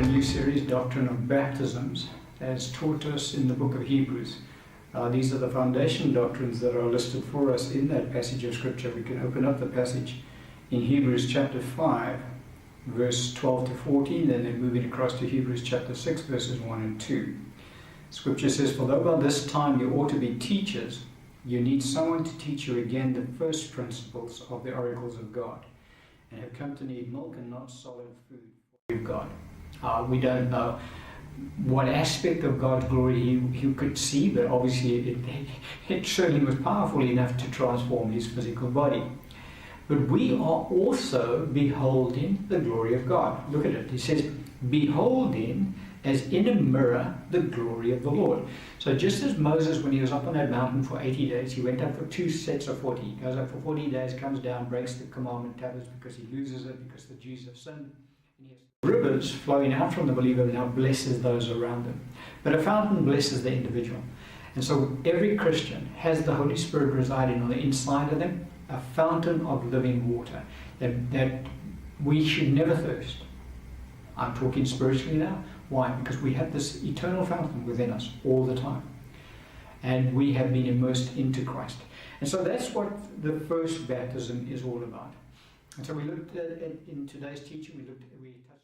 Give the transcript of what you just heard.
new series, Doctrine of Baptisms, as taught us in the book of Hebrews. These are the foundation doctrines that are listed for us in that passage of Scripture. We can open up the passage in Hebrews chapter 5, verse 12 to 14, and then moving across to Hebrews chapter 6, verses 1 and 2. Scripture says, "For though by this time you ought to be teachers, you need someone to teach you again the first principles of the oracles of God, and have come to need milk and not solid food of God." We don't know what aspect of God's glory he could see, but obviously it certainly was powerful enough to transform his physical body. But we are also beholding the glory of God. Look at it. He says, beholding as in a mirror the glory of the Lord. So just as Moses, when he was up on that mountain for 80 days, he went up for 2 sets of 40. He goes up for 40 days, comes down, breaks the commandment tablets because he loses it, because the Jews have sinned. And he has rivers flowing out from the believer now blesses those around them. But a fountain blesses the individual. And so every Christian has the Holy Spirit residing on the inside of them, a fountain of living water, that we should never thirst. I'm talking spiritually now. Why? Because we have this eternal fountain within us all the time. And we have been immersed into Christ. And so that's what the first baptism is all about. And so we looked at in today's teaching, we touched